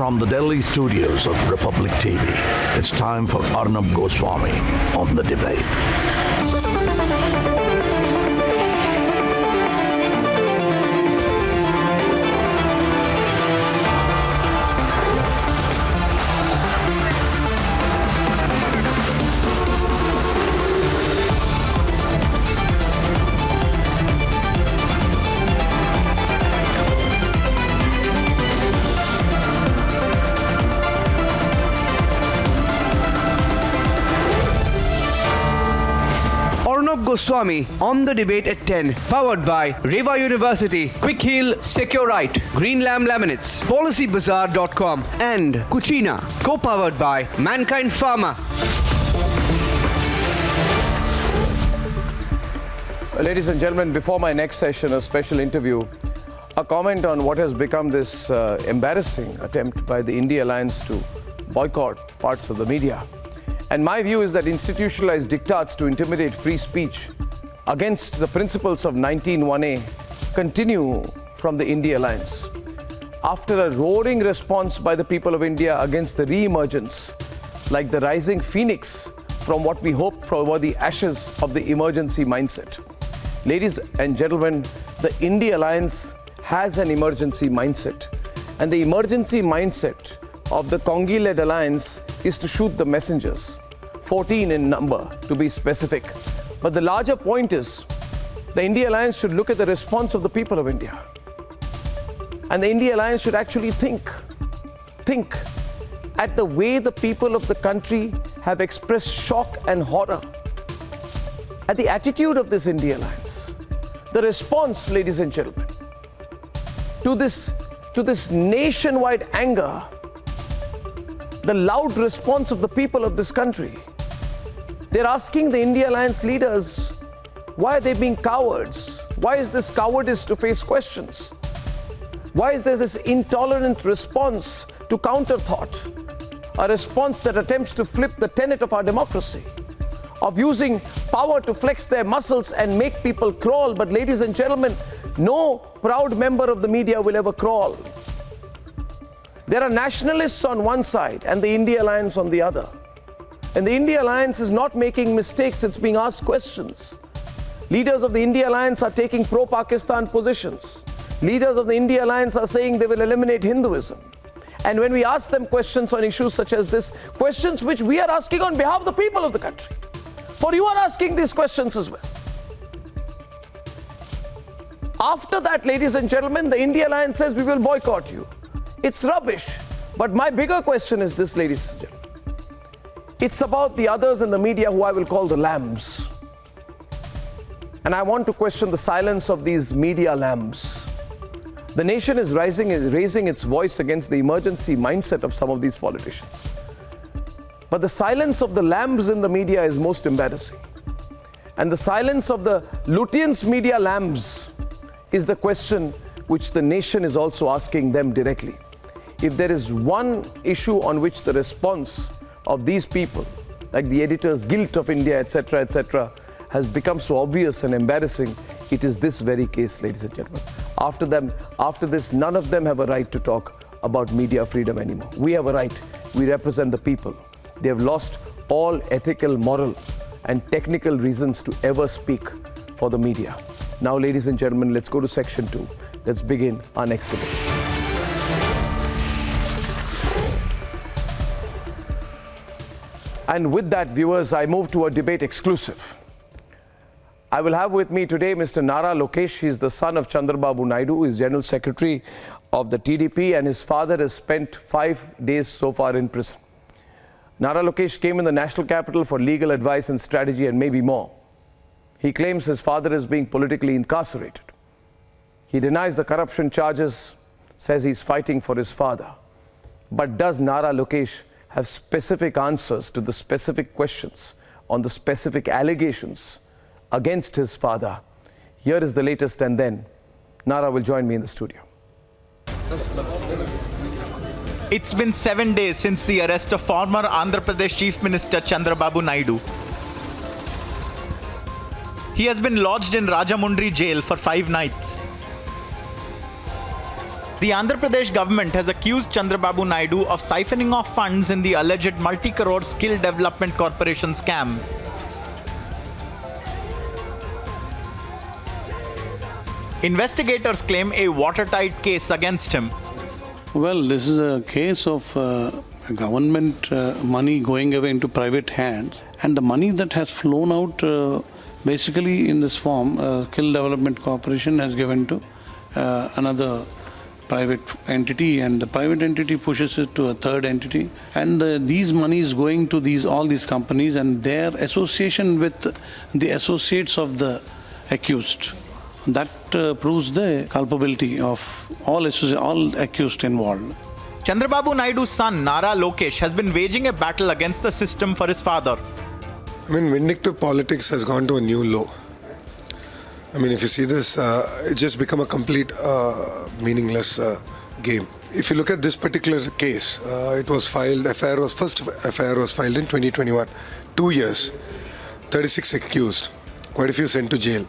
From the Delhi studios of Republic TV, it's time for Arnab Goswami on the debate. Arnab Goswami on the debate at 10, powered by Reva University, Quick Heal Secure Right, Green Lamb Laminates, PolicyBazaar.com, and Cucina, co-powered by Mankind Pharma. Ladies and gentlemen, before my next session, a special interview, a comment on what has become this embarrassing attempt by the India Alliance to boycott parts of the media. And my view is that institutionalized diktats to intimidate free speech against the principles of 19(1)(a) continue from the India Alliance. After a roaring response by the people of India against the re-emergence, like the rising phoenix from what we hope for were the ashes of the emergency mindset. Ladies and gentlemen, the India Alliance has an emergency mindset. And the emergency mindset of the Congi-led alliance is to shoot the messengers, 14 in number to be specific. But the larger point is, the India Alliance should look at the response of the people of India. And the India Alliance should actually think at the way the people of the country have expressed shock and horror at the attitude of this India Alliance. The response, ladies and gentlemen, to this nationwide anger, the loud response of the people of this country. They're asking the India Alliance leaders, why are they being cowards? Why is this cowardice to face questions? Why is there this intolerant response to counter-thought? A response that attempts to flip the tenet of our democracy, of using power to flex their muscles and make people crawl. But ladies and gentlemen, no proud member of the media will ever crawl. There are nationalists on one side and the India Alliance on the other. And the India Alliance is not making mistakes, it's being asked questions. Leaders of the India Alliance are taking pro-Pakistan positions. Leaders of the India Alliance are saying they will eliminate Hinduism. And when we ask them questions on issues such as this, questions which we are asking on behalf of the people of the country, for you are asking these questions as well. After that, ladies and gentlemen, the India Alliance says we will boycott you. It's rubbish. But my bigger question is this, ladies and gentlemen. It's about the others in the media who I will call the lambs. And I want to question the silence of these media lambs. The nation is raising its voice against the emergency mindset of some of these politicians. But the silence of the lambs in the media is most embarrassing. And the silence of the Lutyens media lambs is the question which the nation is also asking them directly. If there is one issue on which the response of these people, like the editors' guilt of India, etc., has become so obvious and embarrassing, it is this very case, ladies and gentlemen. After this, none of them have a right to talk about media freedom anymore. We have a right. We represent the people. They have lost all ethical, moral, and technical reasons to ever speak for the media. Now, ladies and gentlemen, let's go to section 2. Let's begin our next debate. And with that, viewers, I move to a debate exclusive. I will have with me today Mr. Nara Lokesh. He is the son of Chandrababu Naidu, who is General Secretary of the TDP, and his father has spent 5 days so far in prison. Nara Lokesh came in the national capital for legal advice and strategy and maybe more. He claims his father is being politically incarcerated. He denies the corruption charges, says he's fighting for his father. But does Nara Lokesh have specific answers to the specific questions on the specific allegations against his father? Here is the latest, and then Nara will join me in the studio. It's been 7 days since the arrest of former Andhra Pradesh Chief Minister Chandrababu Naidu. He has been lodged in Rajamundry jail for 5 nights. The Andhra Pradesh government has accused Chandrababu Naidu of siphoning off funds in the alleged multi-crore Skill Development Corporation scam. Investigators claim a watertight case against him. Well, this is a case of government money going away into private hands, and the money that has flown out basically in this form, Skill Development Corporation has given to another private entity, and the private entity pushes it to a third entity, and these monies going to all these companies and their association with the associates of the accused. That proves the culpability of all accused involved. Chandrababu Naidu's son, Nara Lokesh, has been waging a battle against the system for his father. I mean, vindictive politics has gone to a new low. I mean, if you see this, it just become a complete meaningless game. If you look at this particular case, it was filed, first FIR was filed in 2021. 2 years, 36 accused, quite a few sent to jail.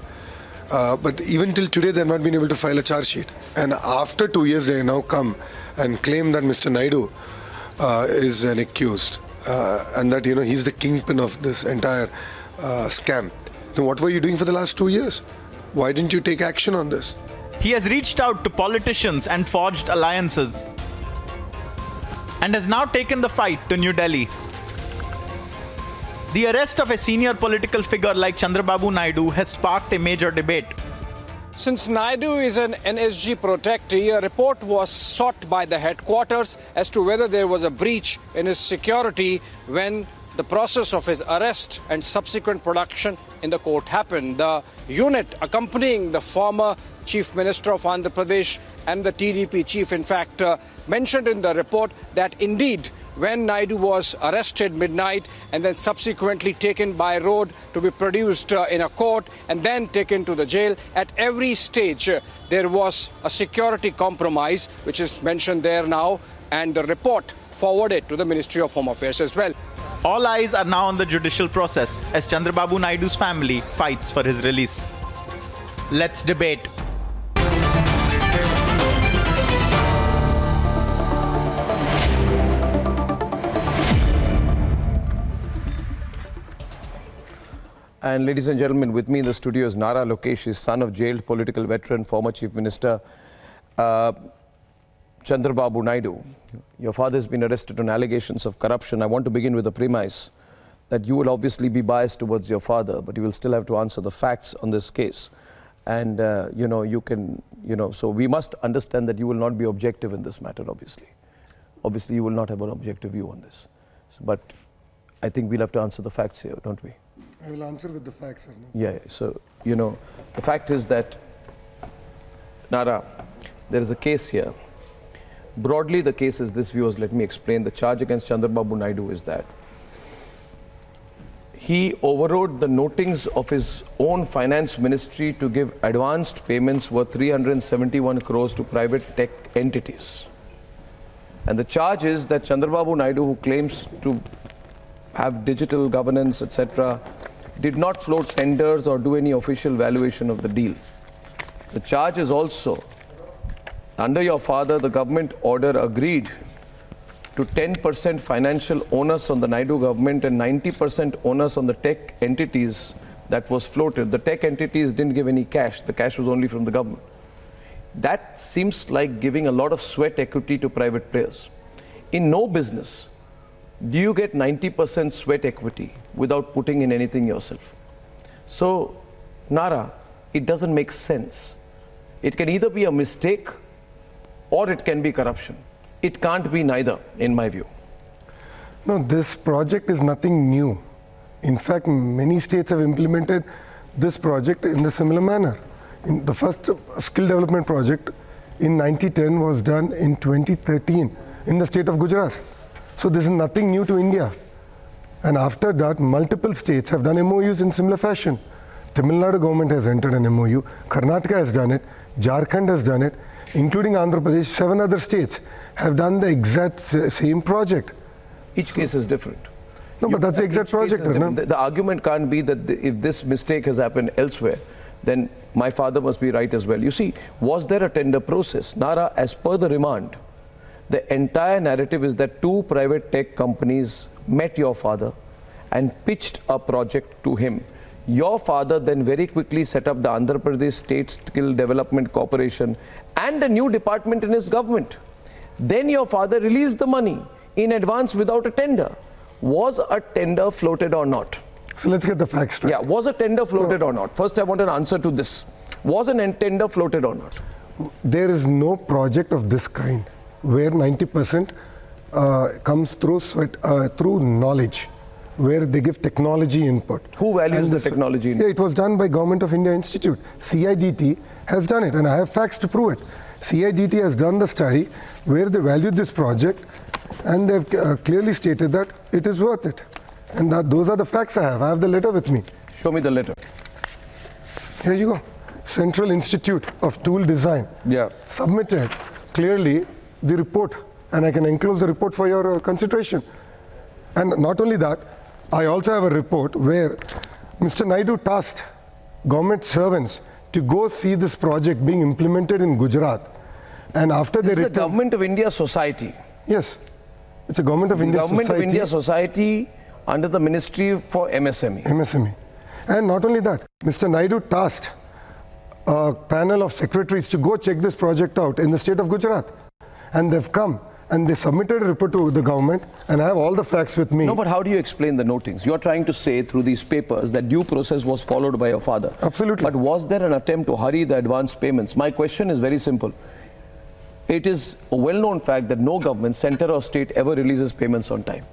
But even till today, they have not been able to file a charge sheet. And after 2 years, they now come and claim that Mr. Naidu is an accused and that, he's the kingpin of this entire scam. Then what were you doing for the last 2 years? Why didn't you take action on this? He has reached out to politicians and forged alliances, and has now taken the fight to New Delhi. The arrest of a senior political figure like Chandrababu Naidu has sparked a major debate. Since Naidu is an NSG protectee, a report was sought by the headquarters as to whether there was a breach in his security when the process of his arrest and subsequent production in the court happened. The unit accompanying the former Chief Minister of Andhra Pradesh and the TDP chief, in fact, mentioned in the report that indeed, when Naidu was arrested midnight and then subsequently taken by road to be produced in a court and then taken to the jail, at every stage there was a security compromise, which is mentioned there now, and the report forwarded to the Ministry of Home Affairs as well. All eyes are now on the judicial process as Chandrababu Naidu's family fights for his release. Let's debate. And ladies and gentlemen, with me in the studio is Nara Lokesh, son of jailed political veteran, former Chief Minister Chandrababu Naidu. Your father has been arrested on allegations of corruption. I want to begin with a premise that you will obviously be biased towards your father, but you will still have to answer the facts on this case. And, so we must understand that you will not be objective in this matter, obviously. Obviously, you will not have an objective view on this. But I think we'll have to answer the facts here, don't we? I will answer with the facts, Arnab. Yeah, so, the fact is that, Nara, there is a case here. Broadly, the case is this, viewers, let me explain. The charge against Chandrababu Naidu is that he overrode the notings of his own finance ministry to give advanced payments worth 371 crores to private tech entities. And the charge is that Chandrababu Naidu, who claims to have digital governance, etc., did not float tenders or do any official valuation of the deal. The charge is also, under your father, the government order agreed to 10% financial onus on the Naidu government and 90% onus on the tech entities that was floated. The tech entities didn't give any cash. The cash was only from the government. That seems like giving a lot of sweat equity to private players. In no business do you get 90% sweat equity without putting in anything yourself. So, Nara, it doesn't make sense. It can either be a mistake or it can be corruption. It can't be neither, in my view. No, this project is nothing new. In fact, many states have implemented this project in a similar manner. The first skill development project in 1910 was done in 2013 in the state of Gujarat. So this is nothing new to India. And after that, multiple states have done MOUs in similar fashion. Tamil Nadu government has entered an MOU, Karnataka has done it, Jharkhand has done it, including Andhra Pradesh. 7 other states have done the exact same project. Each case is different. No, but that's the exact project. The argument can't be that if this mistake has happened elsewhere, then my father must be right as well. You see, was there a tender process? Nara, as per the remand, the entire narrative is that two private tech companies met your father and pitched a project to him. Your father then very quickly set up the Andhra Pradesh State Skill Development Corporation and a new department in his government. Then your father released the money in advance without a tender. Was a tender floated or not? So let's get the facts straight. Yeah, was a tender floated or not? First, I want an answer to this. Was a tender floated or not? There is no project of this kind where 90% comes through through knowledge, where they give technology input. Who values the technology input? Yeah, it was done by Government of India Institute. CIDT has done it, and I have facts to prove it. CIDT has done the study where they valued this project, and they've clearly stated that it is worth it. And those are the facts I have. I have the letter with me. Show me the letter. Here you go. Central Institute of Tool Design. Yeah. Submitted clearly the report, and I can enclose the report for your consideration. And not only that, I also have a report where Mr. Naidu tasked government servants to go see this project being implemented in Gujarat. And after This they is a Government of India society. Yes, it's a Government of India Government society. of India society under the Ministry for MSME. MSME. And not only that, Mr. Naidu tasked a panel of secretaries to go check this project out in the state of Gujarat. And they've come and they submitted a report to the government, and I have all the facts with me. No, but how do you explain the notings? You're trying to say through these papers that due process was followed by your father. Absolutely. But was there an attempt to hurry the advance payments? My question is very simple. It is a well-known fact that no government, center or state, ever releases payments on time.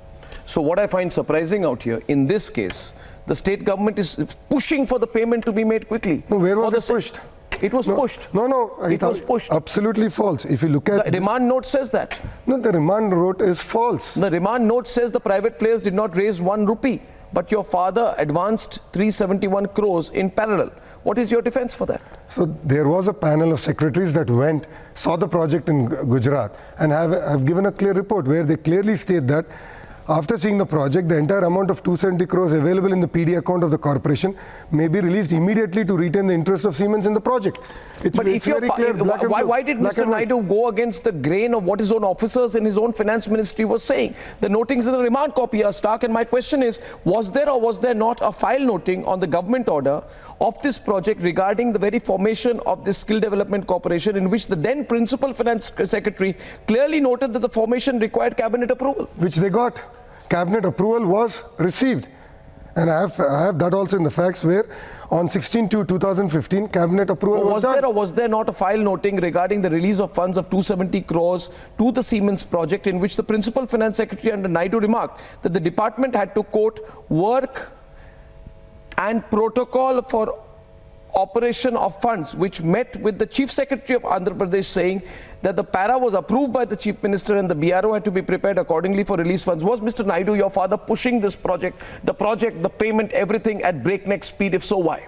So what I find surprising out here, in this case, the state government is pushing for the payment to be made quickly. No, where was it pushed? It was pushed. No, it was pushed. Absolutely false. If you look at the remand note says that. No, the remand note is false. The remand note says the private players did not raise 1 rupee, but your father advanced 371 crores in parallel. What is your defense for that? So there was a panel of secretaries that went, saw the project in Gujarat, and have given a clear report where they clearly state that after seeing the project, the entire amount of 270 crores available in the PD account of the corporation may be released immediately to retain the interest of Siemens in the project. But if why did Mr. Naidu go against the grain of what his own officers in his own finance ministry were saying? The notings in the remand copy are stark, and my question is, was there or was there not a file noting on the government order of this project regarding the very formation of this skill development corporation, in which the then principal finance secretary clearly noted that the formation required cabinet approval? Which they got. Cabinet approval was received. And I have that also in the facts where on 16/2/2015 cabinet approval was done. There or was there not a file noting regarding the release of funds of 270 crores to the Siemens project, in which the principal finance secretary under Naidu remarked that the department had to, quote, work and protocol for operation of funds, which met with the chief secretary of Andhra Pradesh, saying that the para was approved by the chief minister and the BRO had to be prepared accordingly for release funds. Was Mr. Naidu, your father, pushing this project, the payment, everything at breakneck speed? If so, why?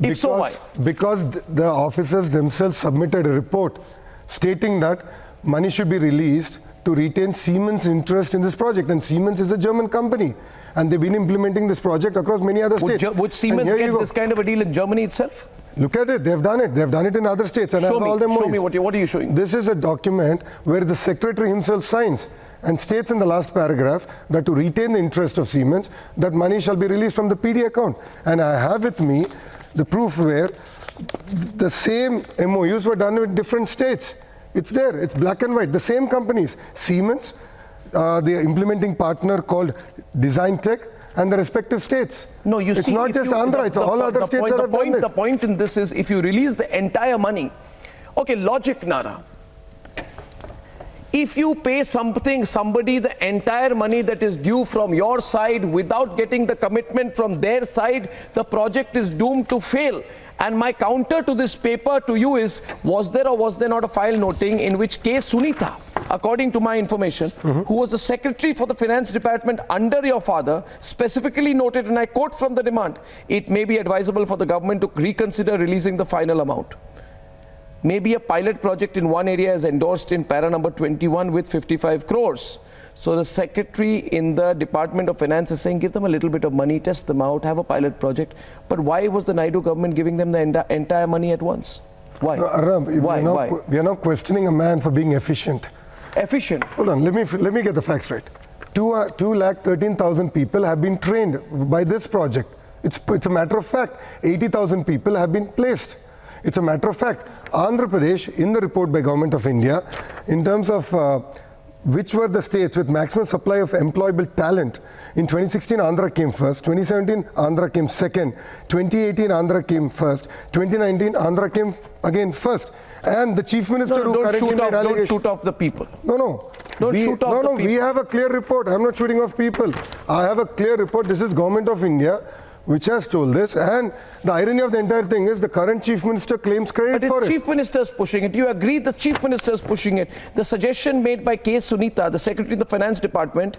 If so, why? Because the officers themselves submitted a report stating that money should be released to retain Siemens' interest in this project. And Siemens is a German company. And they've been implementing this project across many other states. Would Siemens get this kind of a deal in Germany itself? Look at it. They've done it. They've done it in other states. And show me. What are you showing? This is a document where the secretary himself signs and states in the last paragraph that to retain the interest of Siemens, that money shall be released from the PD account. And I have with me the proof where the same MOUs were done in different states. It's there. It's black and white. The same companies. Siemens, the implementing partner called Design Tech, and the respective states. No, you it's see, not just Andhra, it's all other states that have done it. The point in this is, if you release the entire money, okay, logic, Nara. If you pay somebody the entire money that is due from your side without getting the commitment from their side, the project is doomed to fail. And my counter to this paper to you is, was there or was there not a file noting in which K. Sunitha, according to my information, who was the secretary for the finance department under your father, specifically noted, and I quote from the demand, it may be advisable for the government to reconsider releasing the final amount. Maybe a pilot project in one area is endorsed in para number 21 with 55 crores. So the secretary in the Department of Finance is saying, give them a little bit of money, test them out, have a pilot project. But why was the Naidu government giving them the entire money at once? Why? No, Arnab, Why? We are not questioning a man for being efficient. Efficient. Hold on, let me get the facts right. 2,13,000 people have been trained by this project. It's a matter of fact. 80,000 people have been placed. It's a matter of fact. Andhra Pradesh, in the report by Government of India, in terms of which were the states with maximum supply of employable talent, in 2016 Andhra came first, 2017 Andhra came second, 2018 Andhra came first, 2019 Andhra came again first. And the Chief Minister who currently made allegations... Don't shoot off the people. We have a clear report. I'm not shooting off people. I have a clear report. This is Government of India which has told this, and the irony of the entire thing is the current Chief Minister claims credit for it. But the Chief Minister is pushing it. You agree the Chief Minister is pushing it. The suggestion made by K. Sunita, the Secretary of the Finance Department,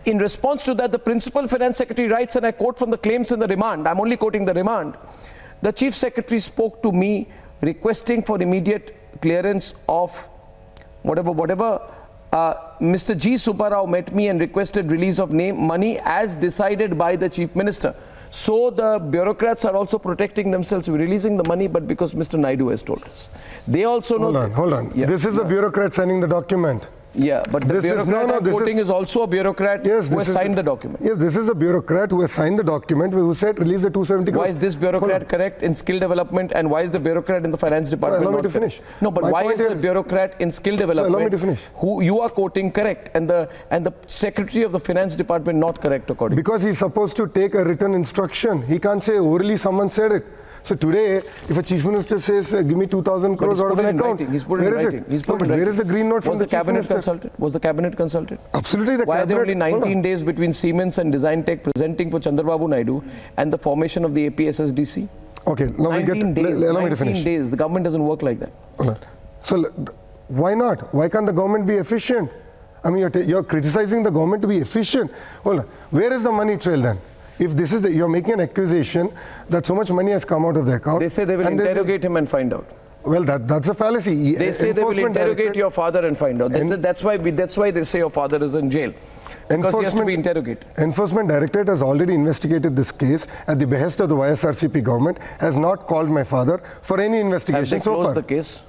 in response to that, the Principal Finance Secretary writes, and I quote from the claims in the remand, I'm only quoting the remand, the Chief Secretary spoke to me requesting for immediate clearance of whatever, Mr. G. Subbarao met me and requested release of money as decided by the Chief Minister. So the bureaucrats are also protecting themselves, releasing the money, but because Mr. Naidu has told us. They also know... Hold on. Yeah, this is a bureaucrat signing the document. Yeah, but the bureaucrat I'm quoting is also a bureaucrat who has signed the document. Yes, this is a bureaucrat who has signed the document, who said release the 270 crores. Why is this bureaucrat correct in skill development, and why is the bureaucrat in the finance department allow not me to finish. No, but why is the bureaucrat in skill development, allow me to finish. Who you are quoting correct, and the secretary of the finance department not correct according? Because he's supposed to take a written instruction. He can't say orally someone said it. So today, if a Chief Minister says, give me 2,000 crores out of an account, he's put it in writing. Where is the green note from the Chief Minister? Was the cabinet consulted? Absolutely. Why are there only 19 days between Siemens and Design Tech presenting for Chandrababu Naidu and the formation of the APSSDC? Okay, now 19 days. Allow me to finish. 19 days. The government doesn't work like that. So why not? Why can't the government be efficient? I mean, you're criticizing the government to be efficient. Hold on. Where is the money trail then? If this is you're making an accusation that so much money has come out of the account. They say they will interrogate him and find out. Well, that's a fallacy. They say they will interrogate your father and find out. That's why they say your father is in jail. Because he has to be interrogated. Enforcement Directorate has already investigated this case at the behest of the YSRCP government, has not called my father for any investigation so far. Have they closed the case?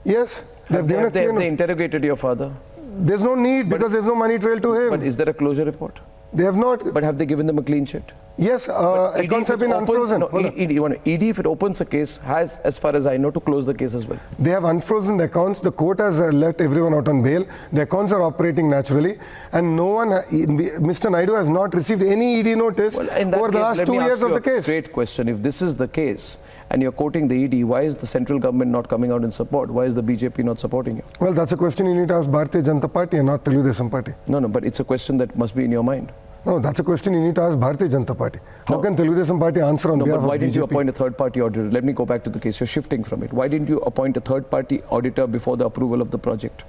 Yes. Have they interrogated your father? There's no need because there's no money trail to him. But is there a closure report? They have not. But have they given them a clean sheet? Yes, accounts have been unfrozen. ED, if it opens a case, has, as far as I know, to close the case as well. They have unfrozen the accounts. The court has let everyone out on bail. The accounts are operating naturally. And no one, Mr. Naidu has not received any ED notice over the last 2 years of the case. Straight question. If this is the case, and you're quoting the ED, why is the central government not coming out in support? Why is the BJP not supporting you? Well, that's a question you need to ask Bharatiya Janata Party and not Telugudesam Party. No, but it's a question that must be in your mind. No, that's a question you need to ask Bharatiya Janata Party. How can Telugudesam Party answer on behalf of BJP? But why didn't you appoint a third-party auditor? Let me go back to the case. You're shifting from it. Why didn't you appoint a third-party auditor before the approval of the project?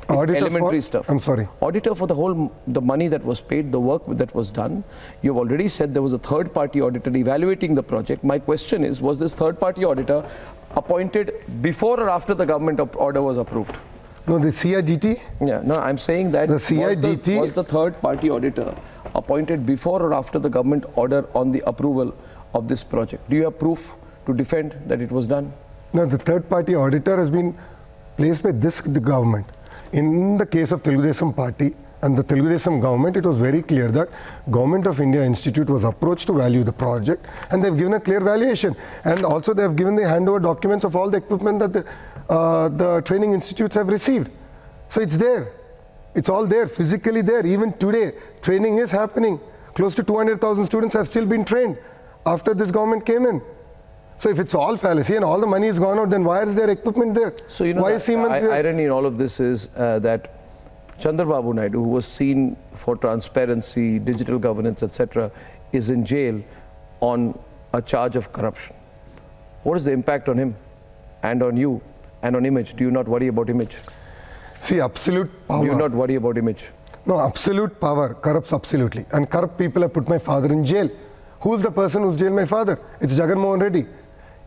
It's elementary stuff. I'm sorry. Auditor for the money that was paid, the work that was done. You've already said there was a third-party auditor evaluating the project. My question is, was this third-party auditor appointed before or after the government order was approved? No, the CIGT? Yeah, no, I'm saying that the CIGT was the third-party auditor appointed before or after the government order on the approval of this project? Do you have proof to defend that it was done? No, the third-party auditor has been placed by the government. In the case of Telugudesam Party and the Telugudesam government, it was very clear that Government of India Institute was approached to value the project, and they've given a clear valuation. And also they have given the handover documents of all the equipment that the training institutes have received. So it's there. It's all there, physically there. Even today, training is happening. Close to 200,000 students have still been trained after this government came in. So if it's all fallacy and all the money is gone out, then why is there equipment there? So why is Siemens there? Irony in all of this is that Chandrababu Naidu, who was seen for transparency, digital governance, etc., is in jail on a charge of corruption. What is the impact on him and on you and on image? Do you not worry about image? See, absolute power. Do you not worry about image? No, absolute power corrupts absolutely. And corrupt people have put my father in jail. Who's the person who's jailed my father? It's Jagan Mohan Reddy.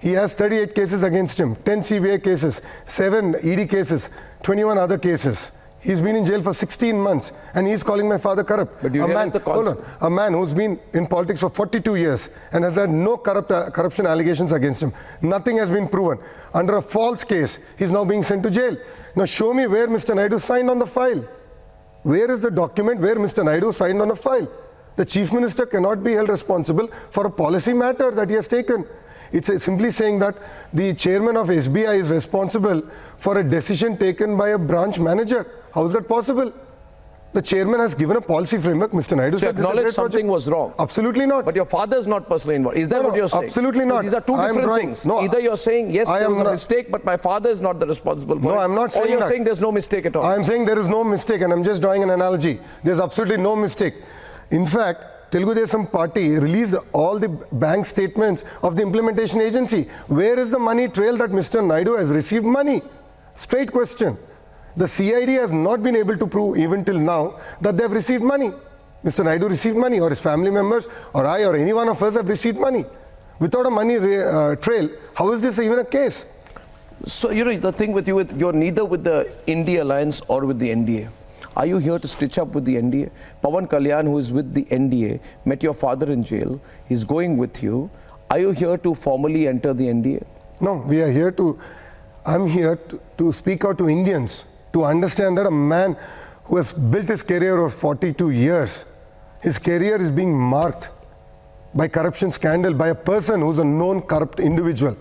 He has 38 cases against him, 10 CBI cases, 7 ED cases, 21 other cases. He's been in jail for 16 months and he's calling my father corrupt. But do you realize the concept? Hold on, a man who's been in politics for 42 years and has had no corruption allegations against him. Nothing has been proven. Under a false case, he's now being sent to jail. Now show me where Mr. Naidu signed on the file. Where is the document where Mr. Naidu signed on a file? The Chief Minister cannot be held responsible for a policy matter that he has taken. It's simply saying that the chairman of SBI is responsible for a decision taken by a branch manager. How is that possible? The chairman has given a policy framework. Mr. Naidu So said acknowledge something was wrong. Absolutely not. But your father is not personally involved. Is that what you're saying? Absolutely not. These are two different things. No, either you're saying, yes, there was a not, mistake, but my father is not the responsible for it. No, I'm not saying Or you're that. saying there's no mistake at all. I'm saying there is no mistake, and I'm just drawing an analogy. There's absolutely no mistake. In fact, Telugudesam party released all the bank statements of the implementation agency. Where is the money trail that Mr. Naidu has received money? Straight question. The CID has not been able to prove even till now that they have received money. Mr. Naidu received money, or his family members, or I, or any one of us have received money. Without a money trail, how is this even a case? So, you know, the thing with you, you're neither with the India Alliance or with the NDA. Are you here to stitch up with the NDA? Pawan Kalyan, who is with the NDA, met your father in jail. He's going with you. Are you here to formally enter the NDA? No, we are here to, I'm here to speak out to Indians, to understand that a man who has built his career over 42 years, his career is being marked by corruption scandal, by a person who's a known corrupt individual,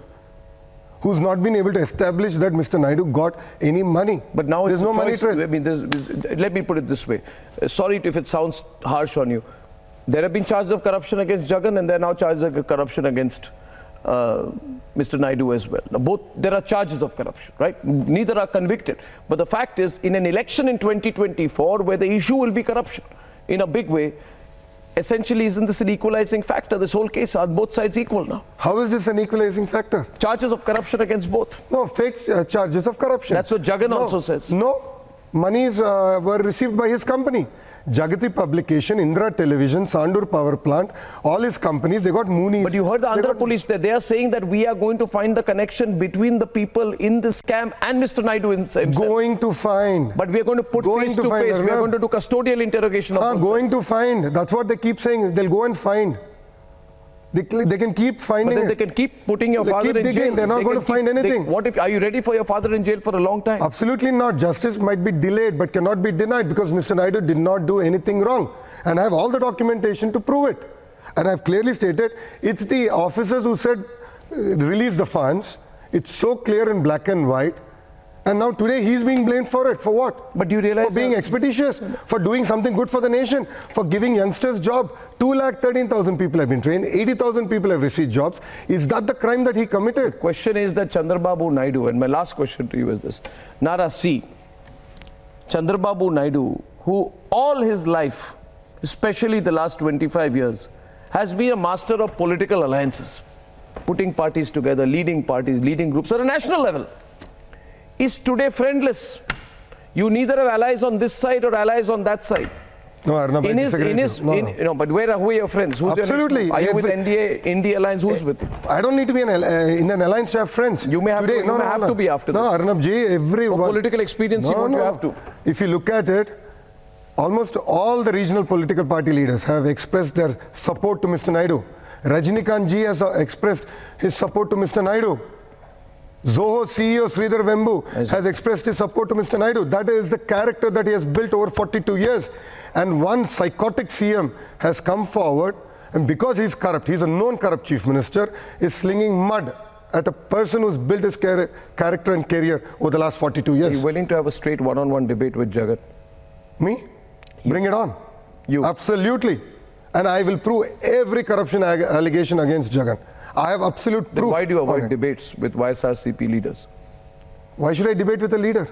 who's not been able to establish that Mr. Naidu got any money. But now there's it's no a choice. money trail. I mean, let me put it this way. Sorry if it sounds harsh on you. There have been charges of corruption against Jagan, and there are now charges of corruption against Mr. Naidu as well. Now, both, there are charges of corruption, right? Neither are convicted. But the fact is, in an election in 2024, where the issue will be corruption in a big way, essentially, isn't this an equalizing factor? This whole case, are both sides equal now? How is this an equalizing factor? Charges of corruption against both. No, fake charges of corruption. That's what Jagan also says. No, monies were received by his company. Jagati Publication, Indra Television, Sandur Power Plant, all his companies, they got Moonies. But you heard the Andhra police there. They are saying that we are going to find the connection between the people in this scam and Mr. Naidu himself. Going to find. But we are going to put face to face. We are going to do custodial interrogation of going to find. That's what they keep saying. They'll go and find. They can keep finding. But then they can keep putting your father in jail. They're not going to find anything. What if, are you ready for your father in jail for a long time? Absolutely not. Justice might be delayed but cannot be denied because Mr. Naidu did not do anything wrong. And I have all the documentation to prove it. And I've clearly stated, it's the officers who said, release the funds. It's so clear in black and white. And now today he's being blamed for it. For what? But do you realize... For being expeditious, for doing something good for the nation, for giving youngsters job. 213,000 people have been trained, 80,000 people have received jobs. Is that the crime that he committed? The question is that Chandrababu Naidu, and my last question to you is this. Nara, see, Chandrababu Naidu, who all his life, especially the last 25 years, has been a master of political alliances, putting parties together, leading groups at a national level, is today friendless. You neither have allies on this side or allies on that side. No, Arnab, no, but who are your friends? Who's absolutely. Are you with NDA, India Alliance? Who's with you? I don't need to be in an alliance to have friends. You may have to be after this. No, Arnab ji, everyone. For political expediency, you have to. If you look at it, almost all the regional political party leaders have expressed their support to Mr. Naidu. Rajinikanth ji has expressed his support to Mr. Naidu. Zoho CEO Sridhar Vembu has expressed his support to Mr. Naidu. That is the character that he has built over 42 years. And one psychotic CM has come forward, and because he's corrupt, he's a known corrupt chief minister, is slinging mud at a person who's built his character and career over the last 42 years. Are you willing to have a straight one-on-one debate with Jagan? Me? Bring it on. You? Absolutely. And I will prove every corruption allegation against Jagan. I have absolute proof. Then why do you avoid debates with YSRCP leaders? Why should I debate with a leader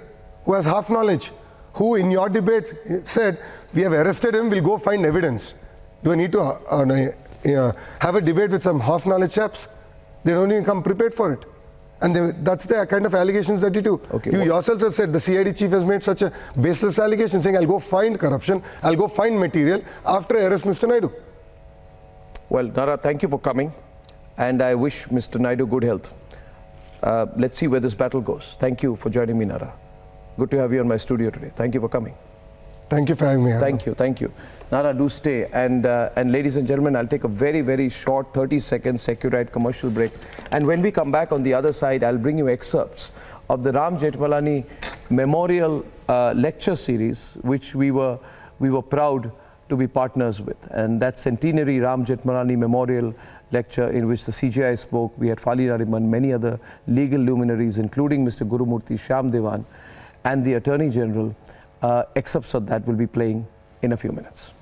who has half knowledge? Who in your debate said, we have arrested him, we'll go find evidence. Do I need to have a debate with some half knowledge chaps? They don't even come prepared for it. And that's the kind of allegations that you do. Okay, you yourself have said the CID chief has made such a baseless allegation saying, I'll go find corruption, I'll go find material after I arrest Mr. Naidu. Well, Nara, thank you for coming. and I wish Mr. Naidu good health. Let's see where this battle goes. Thank you for joining me, Nara. Good to have you in my studio today. Thank you for coming. Thank you for having me. Thank you, thank you. Nara, do stay. And ladies and gentlemen, I'll take a very, very short 30-second Securite commercial break. And when we come back on the other side, I'll bring you excerpts of the Ram Jethmalani Memorial Lecture Series, which we were proud to be partners with. And that centenary Ram Jethmalani Memorial Lecture in which the CJI spoke, we had Fali Nariman, many other legal luminaries, including Mr. Gurumurthy Shyam Devan and the Attorney General. Excerpts of that will be playing in a few minutes.